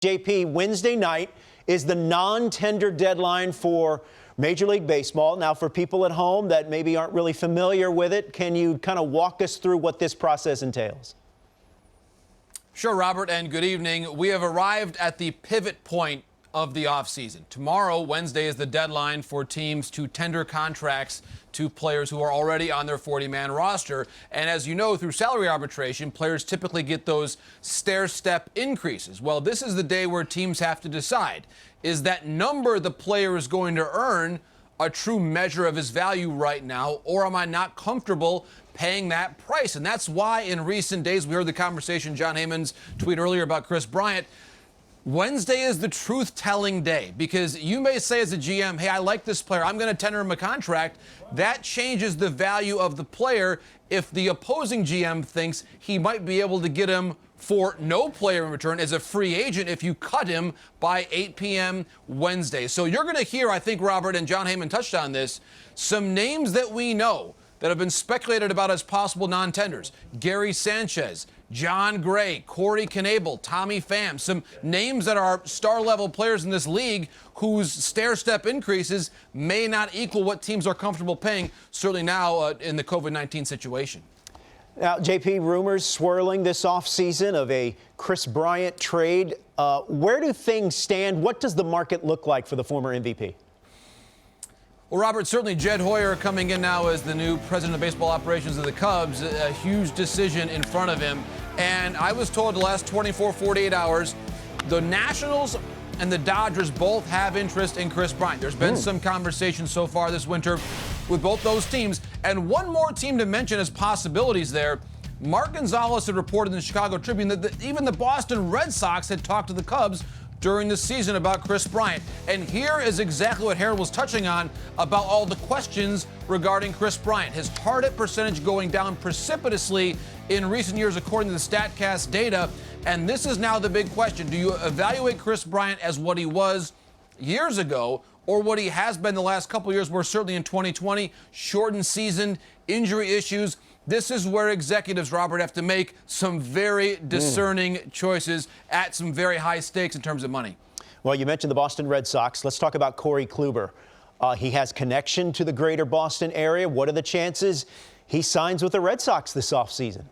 JP, Wednesday night is the non-tender deadline for Major League Baseball. Now, for people at home that maybe aren't really familiar with it, can you kind of walk us through what this process entails? Sure, Robert, and good evening. We have arrived at the pivot point of the offseason. Tomorrow, Wednesday, is the deadline for teams to tender contracts to players who are already on their 40-man roster. And as you know, through salary arbitration, players typically get those stair-step increases. Well, this is the day where teams have to decide, is that number the player is going to earn a true measure of his value right now, or am I not comfortable paying that price? And that's why in recent days, we heard the conversation, Jon Heyman's tweet earlier about Kris Bryant, Wednesday is the truth-telling day, because you may say as a GM, hey, I like this player, I'm going to tender him a contract. That changes the value of the player if the opposing GM thinks he might be able to get him for no player in return as a free agent if you cut him by 8 p.m. Wednesday. So you're going to hear, I think, Robert, and Jon Heyman touched on this, some names that we know that have been speculated about as possible non-tenders. Gary Sanchez, John Gray, Corey Knebel, Tommy Pham, some names that are star-level players in this league whose stair-step increases may not equal what teams are comfortable paying, certainly now in the COVID-19 situation. Now, JP, rumors swirling this offseason of a Kris Bryant trade. Where do things stand? What does the market look like for the former MVP? Well, Robert, certainly Jed Hoyer coming in now as the new president of baseball operations of the Cubs, a huge decision in front of him. And I was told the last 24, 48 hours, the Nationals and the Dodgers both have interest in Kris Bryant. There's been some conversation so far this winter with both those teams. And one more team to mention as possibilities there. Mark Gonzalez had reported in the Chicago Tribune that even the Boston Red Sox had talked to the Cubs during the season about Kris Bryant. And here is exactly what Harold was touching on about all the questions regarding Kris Bryant. His hard hit percentage going down precipitously in recent years, according to the StatCast data. And this is now the big question. Do you evaluate Kris Bryant as what he was years ago, or what he has been the last couple of years, where certainly in 2020, shortened season, injury issues? This is where executives, Robert, have to make some very discerning choices at some very high stakes in terms of money. Well, you mentioned the Boston Red Sox. Let's talk about Corey Kluber. He has connection to the greater Boston area. What are the chances he signs with the Red Sox this offseason?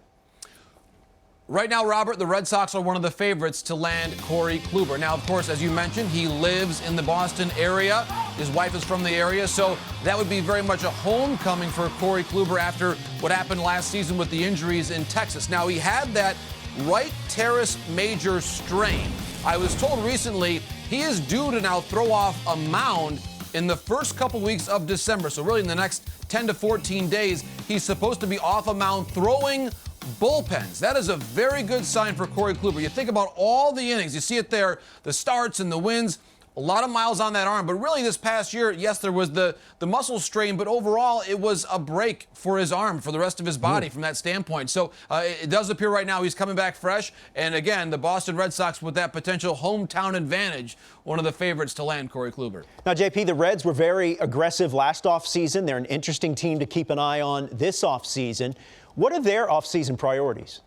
Right now, Robert, the Red Sox are one of the favorites to land Corey Kluber. Now, of course, as you mentioned, he lives in the Boston area. His wife is from the area, so that would be very much a homecoming for Corey Kluber after what happened last season with the injuries in Texas. Now, he had that right teres major strain. I was told recently he is due to now throw off a mound in the first couple weeks of December. So really in the next 10 to 14 days, he's supposed to be off a mound throwing bullpens. That is a very good sign for Corey Kluber. You think about all the innings. You see it there, the starts and the wins. A lot of miles on that arm. But really this past year, yes, there was the muscle strain, but overall it was a break for his arm, for the rest of his body from that standpoint. So it does appear right now he's coming back fresh. And again, the Boston Red Sox with that potential hometown advantage, one of the favorites to land Corey Kluber. Now, JP, the Reds were very aggressive last offseason. They're an interesting team to keep an eye on this offseason. What are their offseason priorities?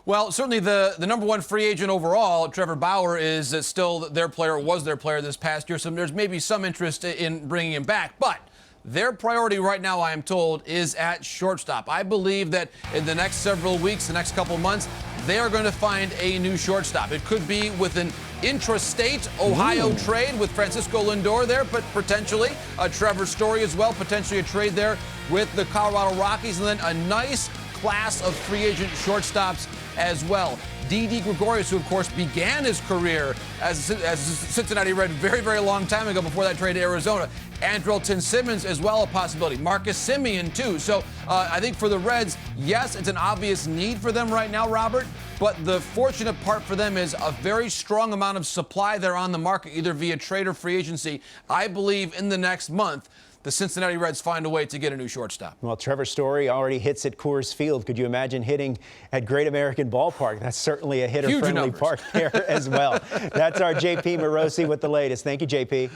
Well, certainly the number one free agent overall, Trevor Bauer, is still their player, was their player this past year. So there's maybe some interest in bringing him back. But their priority right now, I am told, is at shortstop. I believe that in the next several weeks, the next couple months, they are going to find a new shortstop. It could be with an intrastate Ohio trade with Francisco Lindor there, but potentially a Trevor Story as well, potentially a trade there with the Colorado Rockies, and then a nice class of free agent shortstops as well. Didi Gregorius, who of course began his career as a Cincinnati Red very, very long time ago before that trade to Arizona. Andrelton Simmons as well a possibility. Marcus Semien too. So I think for the Reds, yes, it's an obvious need for them right now, Robert. But the fortunate part for them is a very strong amount of supply there on the market, either via trade or free agency. I believe in the next month, the Cincinnati Reds find a way to get a new shortstop. Well, Trevor Story already hits at Coors Field. Could you imagine hitting at Great American Ballpark? That's certainly a hitter-friendly park there as well. That's our JP Morosi with the latest. Thank you, JP.